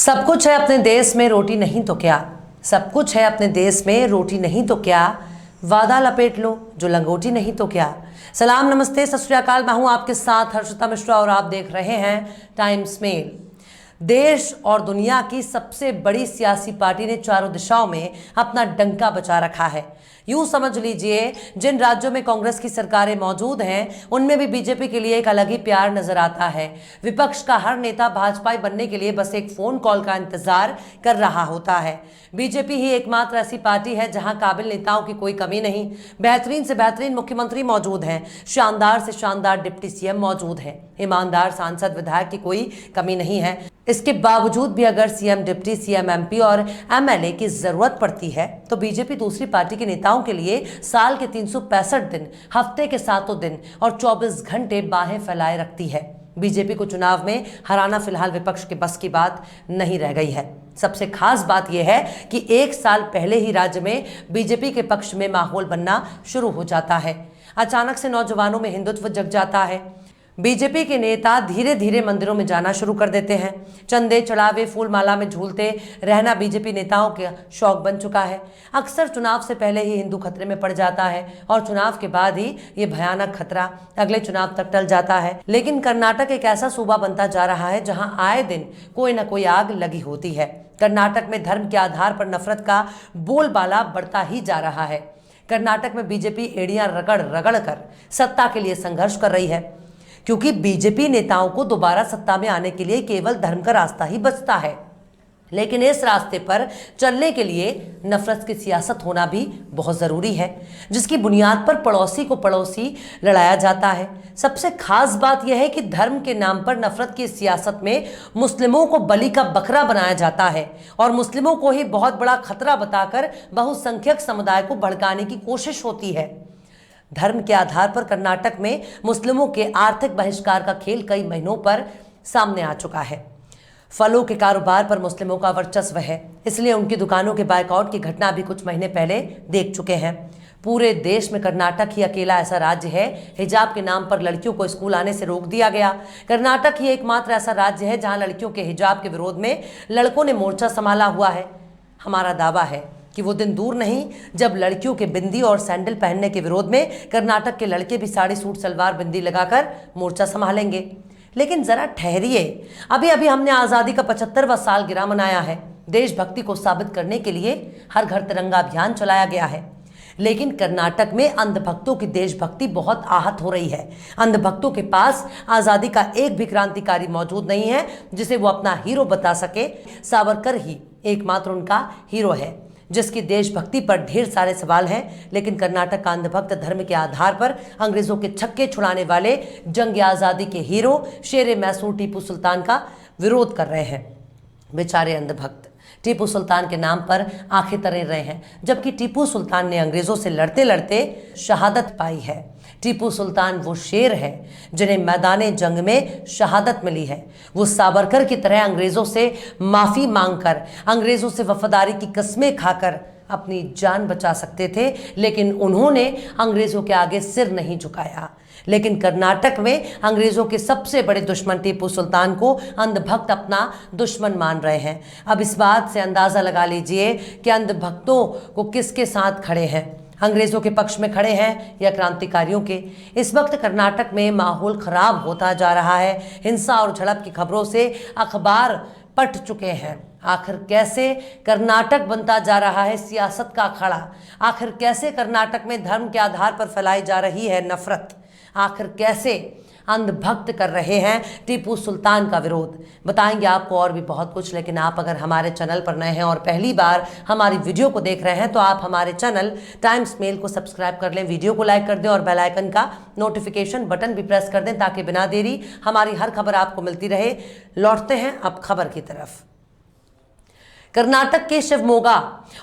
सब कुछ है अपने देश में, रोटी नहीं तो क्या। सब कुछ है अपने देश में, रोटी नहीं तो क्या। वादा लपेट लो जो लंगोटी नहीं तो क्या। सलाम, नमस्ते, सत श्री अकाल। मैं हूं आपके साथ हर्षिता मिश्रा और आप देख रहे हैं टाइम्स मेल। देश और दुनिया की सबसे बड़ी सियासी पार्टी ने चारों दिशाओं में अपना डंका बचा रखा है। यूं समझ लीजिए, जिन राज्यों में कांग्रेस की सरकारें मौजूद हैं उनमें भी बीजेपी के लिए एक अलग ही प्यार नजर आता है। विपक्ष का हर नेता भाजपाई बनने के लिए बस एक फोन कॉल का इंतजार कर रहा होता है। बीजेपी ही एकमात्र ऐसी पार्टी है जहां काबिल नेताओं की कोई कमी नहीं। बेहतरीन से बेहतरीन मुख्यमंत्री मौजूद हैं, शानदार से शानदार डिप्टी सीएम मौजूद हैं, ईमानदार सांसद विधायक की कोई कमी नहीं है। इसके बावजूद भी अगर सीएम, डिप्टी सीएम, एमपी और एमएलए की जरूरत पड़ती है तो बीजेपी दूसरी पार्टी के नेताओं के लिए साल के 365 दिन, हफ्ते के 7 दिन और 24 घंटे बाहें फैलाए रखती है। बीजेपी को चुनाव में हराना फिलहाल विपक्ष के बस की बात नहीं रह गई है। सबसे खास बात यह है कि एक साल पहले ही राज्य में बीजेपी के पक्ष में माहौल बनना शुरू हो जाता है। अचानक से नौजवानों में हिंदुत्व जग जाता है। बीजेपी के नेता धीरे धीरे मंदिरों में जाना शुरू कर देते हैं। चंदे चढ़ावे, फूल माला में झूलते रहना बीजेपी नेताओं का शौक बन चुका है। अक्सर चुनाव से पहले ही हिंदू खतरे में पड़ जाता है और चुनाव के बाद ही ये भयानक खतरा अगले चुनाव तक टल जाता है। लेकिन कर्नाटक एक ऐसा सूबा बनता जा रहा है जहां आए दिन कोई न कोई आग लगी होती है। कर्नाटक में धर्म के आधार पर नफरत का बोलबाला बढ़ता ही जा रहा है। कर्नाटक में बीजेपी एड़ियां रगड़ रगड़ कर सत्ता के लिए संघर्ष कर रही है, क्योंकि बीजेपी नेताओं को दोबारा सत्ता में आने के लिए केवल धर्म का रास्ता ही बचता है। लेकिन इस रास्ते पर चलने के लिए नफरत की सियासत होना भी बहुत जरूरी है, जिसकी बुनियाद पर पड़ोसी को पड़ोसी लड़ाया जाता है। सबसे खास बात यह है कि धर्म के नाम पर नफरत की सियासत में मुस्लिमों को बलि का बकरा बनाया जाता है और मुस्लिमों को ही बहुत बड़ा खतरा बताकर बहुसंख्यक समुदाय को भड़काने की कोशिश होती है। धर्म के आधार पर कर्नाटक में मुस्लिमों के आर्थिक बहिष्कार का खेल कई महीनों पर सामने आ चुका है। फलों के कारोबार पर मुस्लिमों का वर्चस्व है, इसलिए उनकी दुकानों के बायकॉट की घटना भी कुछ महीने पहले देख चुके हैं। पूरे देश में कर्नाटक ही अकेला ऐसा राज्य है हिजाब के नाम पर लड़कियों को स्कूल आने से रोक दिया गया। कर्नाटक ही एकमात्र ऐसा राज्य है जहां लड़कियों के हिजाब के विरोध में लड़कों ने मोर्चा संभाला हुआ है। हमारा दावा है कि वो दिन दूर नहीं जब लड़कियों के बिंदी और सैंडल पहनने के विरोध में कर्नाटक के लड़के भी साड़ी, सूट, सलवार, बिंदी लगाकर मोर्चा संभालेंगे। लेकिन जरा ठहरिए, अभी अभी हमने आज़ादी का 75वां सालगिरह मनाया है। देशभक्ति को साबित करने के लिए हर घर तिरंगा अभियान चलाया गया है। लेकिन कर्नाटक में अंधभक्तों की देशभक्ति बहुत आहत हो रही है। अंधभक्तों के पास आज़ादी का एक भी क्रांतिकारी मौजूद नहीं है जिसे वो अपना हीरो बता सके। सावरकर ही एकमात्र उनका हीरो है जिसकी देशभक्ति पर ढेर सारे सवाल हैं। लेकिन कर्नाटक का अंधभक्त धर्म के आधार पर अंग्रेजों के छक्के छुड़ाने वाले जंग आज़ादी के हीरो शेर मैसूर टीपू सुल्तान का विरोध कर रहे हैं। बेचारे अंधभक्त टीपू सुल्तान के नाम पर आंखें तरे रहे हैं, जबकि टीपू सुल्तान ने अंग्रेजों से लड़ते लड़ते शहादत पाई है। टीपू सुल्तान वो शेर है जिन्हें मैदाने जंग में शहादत मिली है। वो सावरकर की तरह अंग्रेजों से माफ़ी मांगकर, अंग्रेजों से वफादारी की कस्में खाकर अपनी जान बचा सकते थे, लेकिन उन्होंने अंग्रेजों के आगे सिर नहीं झुकाया। लेकिन कर्नाटक में अंग्रेजों के सबसे बड़े दुश्मन टीपू सुल्तान को अंधभक्त अपना दुश्मन मान रहे हैं। अब इस बात से अंदाज़ा लगा लीजिए कि अंधभक्तों को किसके साथ खड़े हैं, अंग्रेजों के पक्ष में खड़े हैं या क्रांतिकारियों के। इस वक्त कर्नाटक में माहौल खराब होता जा रहा है। हिंसा और झड़प की खबरों से अखबार पट चुके हैं। आखिर कैसे कर्नाटक बनता जा रहा है सियासत का अखाड़ा? आखिर कैसे कर्नाटक में धर्म के आधार पर फैलाई जा रही है नफरत? आखिर कैसे अंधभक्त कर रहे हैं टीपू सुल्तान का विरोध? बताएंगे आपको और भी बहुत कुछ। लेकिन आप अगर हमारे चैनल पर नए हैं और पहली बार हमारी वीडियो को देख रहे हैं तो आप हमारे चैनल टाइम्स मेल को सब्सक्राइब कर लें, वीडियो को लाइक कर दें और बेल आइकन का नोटिफिकेशन बटन भी प्रेस कर दें ताकि बिना देरी हमारी हर खबर आपको मिलती रहे। लौटते हैं अब खबर की तरफ। कर्नाटक के शिवमोगा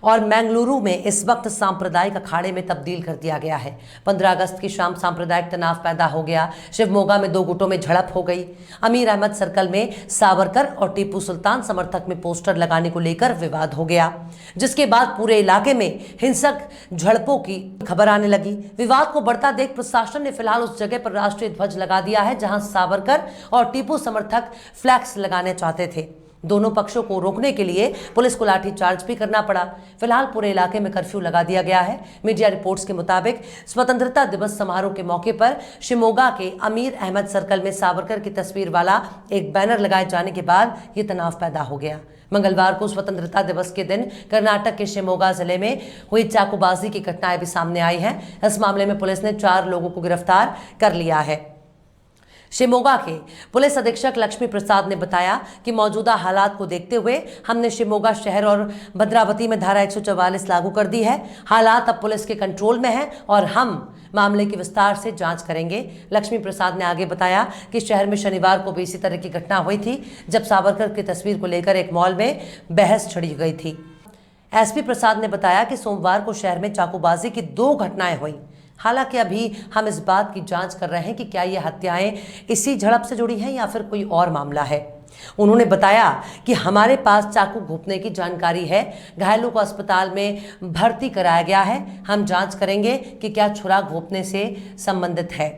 और मैंगलुरु में इस वक्त सांप्रदायिक अखाड़े में तब्दील कर दिया गया है। 15 अगस्त की शाम सांप्रदायिक तनाव पैदा हो गया। शिवमोगा में 2 गुटों में झड़प हो गई। अमीर अहमद सर्कल में सावरकर और टीपू सुल्तान समर्थक में पोस्टर लगाने को लेकर विवाद हो गया, जिसके बाद पूरे इलाके में हिंसक झड़पों की खबर आने लगी। विवाद को बढ़ता देख प्रशासन ने फिलहाल उस जगह पर राष्ट्रीय ध्वज लगा दिया है जहां सावरकर और टीपू समर्थक फ्लैक्स लगाने चाहते थे। दोनों पक्षों को रोकने के लिए पुलिस को लाठीचार्ज भी करना पड़ा। फिलहाल पूरे इलाके में कर्फ्यू लगा दिया गया है। मीडिया रिपोर्ट्स के मुताबिक स्वतंत्रता दिवस समारोह के मौके पर शिमोगा के अमीर अहमद सर्कल में सावरकर की तस्वीर वाला एक बैनर लगाए जाने के बाद ये तनाव पैदा हो गया। मंगलवार को स्वतंत्रता दिवस के दिन कर्नाटक के शिमोगा जिले में हुई चाकूबाजी की घटनाएं भी सामने आई हैं। इस मामले में पुलिस ने 4 लोगों को गिरफ्तार कर लिया है। शिमोगा के पुलिस अधीक्षक लक्ष्मी प्रसाद ने बताया कि मौजूदा हालात को देखते हुए हमने शिमोगा शहर और भद्रावती में धारा 144 लागू कर दी है। हालात अब पुलिस के कंट्रोल में हैं और हम मामले की विस्तार से जांच करेंगे। लक्ष्मी प्रसाद ने आगे बताया कि शहर में शनिवार को भी इसी तरह की घटना हुई थी, जब सावरकर की तस्वीर को लेकर एक मॉल में बहस छिड़ी गई थी। एसपी प्रसाद ने बताया कि सोमवार को शहर में चाकूबाजी की 2 घटनाएं हुई। हालांकि अभी हम इस बात की जांच कर रहे हैं कि क्या ये हत्याएं इसी झड़प से जुड़ी हैं या फिर कोई और मामला है। उन्होंने बताया कि हमारे पास चाकू घोंपने की जानकारी है। घायलों को अस्पताल में भर्ती कराया गया है। हम जांच करेंगे कि क्या छुरा घोंपने से संबंधित है।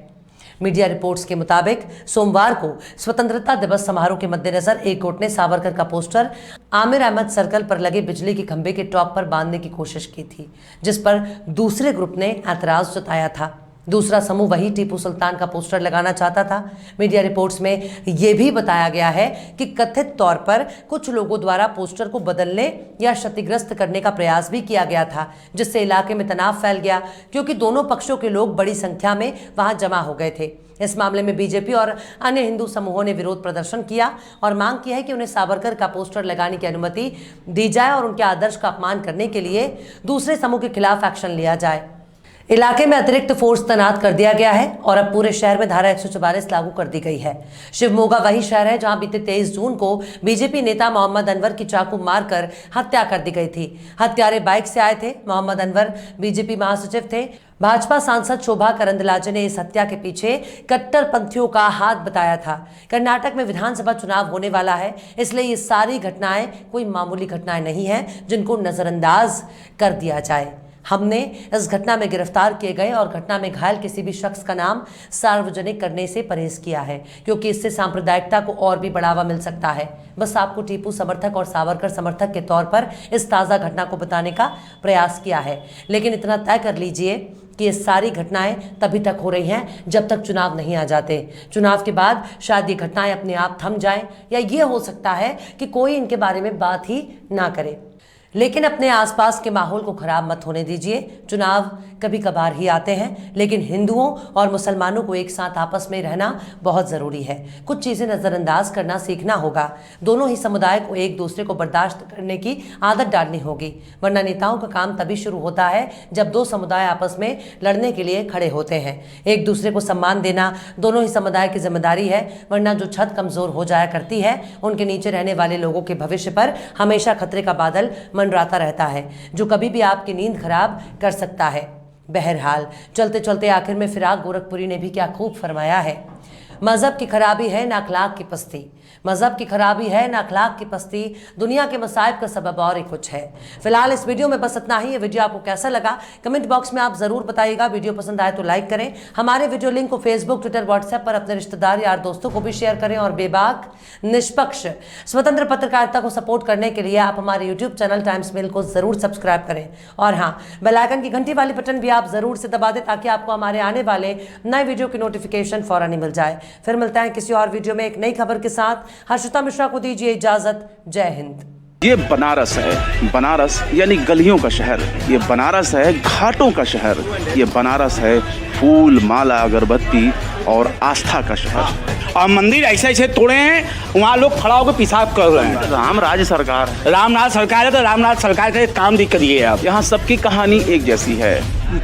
मीडिया रिपोर्ट्स के मुताबिक सोमवार को स्वतंत्रता दिवस समारोह के मद्देनजर एक गुट ने सावरकर का पोस्टर आमिर अहमद सर्कल पर लगे बिजली के खंभे के टॉप पर बांधने की कोशिश की थी, जिस पर दूसरे ग्रुप ने ऐतराज जताया था। दूसरा समूह वही टीपू सुल्तान का पोस्टर लगाना चाहता था। मीडिया रिपोर्ट्स में यह भी बताया गया है कि कथित तौर पर कुछ लोगों द्वारा पोस्टर को बदलने या क्षतिग्रस्त करने का प्रयास भी किया गया था, जिससे इलाके में तनाव फैल गया, क्योंकि दोनों पक्षों के लोग बड़ी संख्या में वहां जमा हो गए थे। इस मामले में बीजेपी और अन्य हिंदू समूहों ने विरोध प्रदर्शन किया और मांग की है कि उन्हें सावरकर का पोस्टर लगाने की अनुमति दी जाए और उनके आदर्श का अपमान करने के लिए दूसरे समूह के खिलाफ एक्शन लिया जाए। इलाके में अतिरिक्त फोर्स तैनात कर दिया गया है और अब पूरे शहर में धारा 144 लागू कर दी गई है। शिवमोगा वही शहर है जहां बीते 23 जून को बीजेपी नेता मोहम्मद अनवर की चाकू मारकर हत्या कर दी गई थी। हत्यारे बाइक से आए थे। मोहम्मद अनवर बीजेपी महासचिव थे। भाजपा सांसद शोभा करंदलाजे ने इस हत्या के पीछे कट्टरपंथियों का हाथ बताया था। कर्नाटक में विधानसभा चुनाव होने वाला है, इसलिए ये सारी घटनाएं कोई मामूली घटनाएं नहीं हैं जिनको नजरअंदाज कर दिया जाए। हमने इस घटना में गिरफ्तार किए गए और घटना में घायल किसी भी शख्स का नाम सार्वजनिक करने से परहेज किया है, क्योंकि इससे सांप्रदायिकता को और भी बढ़ावा मिल सकता है। बस आपको टीपू समर्थक और सावरकर समर्थक के तौर पर इस ताज़ा घटना को बताने का प्रयास किया है, लेकिन इतना तय कर लीजिए कि ये सारी घटनाएं तभी तक हो रही हैं जब तक चुनाव नहीं आ जाते। चुनाव के बाद शायद ये घटनाएं अपने आप थम जाएं, या ये हो सकता है कि कोई इनके बारे में बात ही ना करे। लेकिन अपने आसपास के माहौल को खराब मत होने दीजिए। चुनाव कभी कभार ही आते हैं, लेकिन हिंदुओं और मुसलमानों को एक साथ आपस में रहना बहुत ज़रूरी है। कुछ चीज़ें नज़रअंदाज करना सीखना होगा। दोनों ही समुदाय को एक दूसरे को बर्दाश्त करने की आदत डालनी होगी, वरना नेताओं का काम तभी शुरू होता है जब 2 समुदाय आपस में लड़ने के लिए खड़े होते हैं। एक दूसरे को सम्मान देना दोनों ही समुदाय की जिम्मेदारी है, वरना जो छत कमज़ोर हो जाया करती है उनके नीचे रहने वाले लोगों के भविष्य पर हमेशा खतरे का बादल मंडराता रहता है, जो कभी भी आपकी नींद खराब कर सकता है। बहरहाल चलते चलते आखिर में फिराक गोरखपुरी ने भी क्या खूब फरमाया है। मजहब की खराबी है ना अखलाक की पस्ती, मजहब की खराबी है ना अखलाक की पस्ती, दुनिया के मसाइब का सबब और ही कुछ है। फिलहाल इस वीडियो में बस इतना ही। ये वीडियो आपको कैसा लगा कमेंट बॉक्स में आप जरूर बताइएगा। वीडियो पसंद आए तो लाइक करें। हमारे वीडियो लिंक को फेसबुक, ट्विटर, व्हाट्सएप पर अपने रिश्तेदार यार दोस्तों को भी शेयर करें और बेबाक, निष्पक्ष, स्वतंत्र पत्रकारिता को सपोर्ट करने के लिए आप हमारे यूट्यूब चैनल टाइम्स मेल को जरूर सब्सक्राइब करें। और हाँ, बेल आइकन की घंटी वाली बटन भी आप जरूर से दबा दें ताकि आपको हमारे आने वाले नए वीडियो की नोटिफिकेशन फौरन ही मिल जाए। फिर मिलते हैं किसी और वीडियो में एक नई खबर के साथ। हर्षिता मिश्रा को दीजिए इजाजत। जय हिंद। ये बनारस है, बनारस यानी गलियों का शहर। ये बनारस है घाटों का शहर। ये बनारस है फूल, माला, अगरबत्ती और आस्था का शहर। और मंदिर ऐसे ऐसे तोड़े हैं, वहाँ लोग खड़ा होकर पेशाब कर रहे हैं। रामराज सरकार, रामनाथ सरकार है तो रामनाथ सरकार का काम भी करिए आप। यहाँ सबकी कहानी एक जैसी है।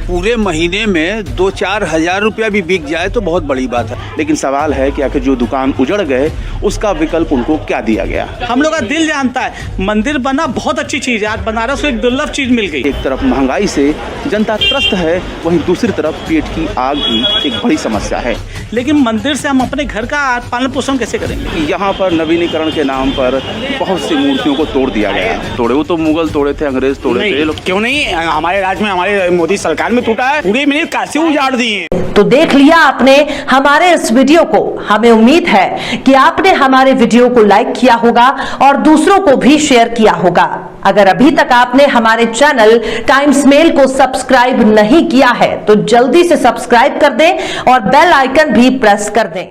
पूरे महीने में 2-4 हज़ार रुपया भी बिक जाए तो बहुत बड़ी बात है। लेकिन सवाल है कि आखिर जो दुकान उजड़ गए उसका विकल्प उनको क्या दिया गया। हम लोग का दिल जानता है मंदिर बना बहुत अच्छी चीज़ है। आज बनारस को एक दुर्लभ चीज़ मिल गई। एक तरफ महंगाई से जनता त्रस्त है, वहीं दूसरी तरफ पेट की आग भी एक बड़ी समस्या है। लेकिन मंदिर से हम अपने घर का पालन पोषण कैसे करेंगे? यहाँ पर नवीनीकरण के नाम पर बहुत सी मूर्तियों को तोड़ दिया गया। तोड़े वो तो मुगल तोड़े थे, अंग्रेज तोड़े थे, ये लोग क्यों नहीं हमारे राज्य में, हमारे मोदी सरकार में टूटा है। पूरे मिनट काशी उजाड़ दिए। तो देख लिया आपने हमारे इस वीडियो को। हमें उम्मीद है कि आपने हमारे वीडियो को लाइक किया होगा और दूसरों को भी शेयर किया होगा। अगर अभी तक आपने हमारे चैनल टाइम्स मेल को सब्सक्राइब नहीं किया है तो जल्दी से सब्सक्राइब कर दें और बेल आइकन भी प्रेस कर दें।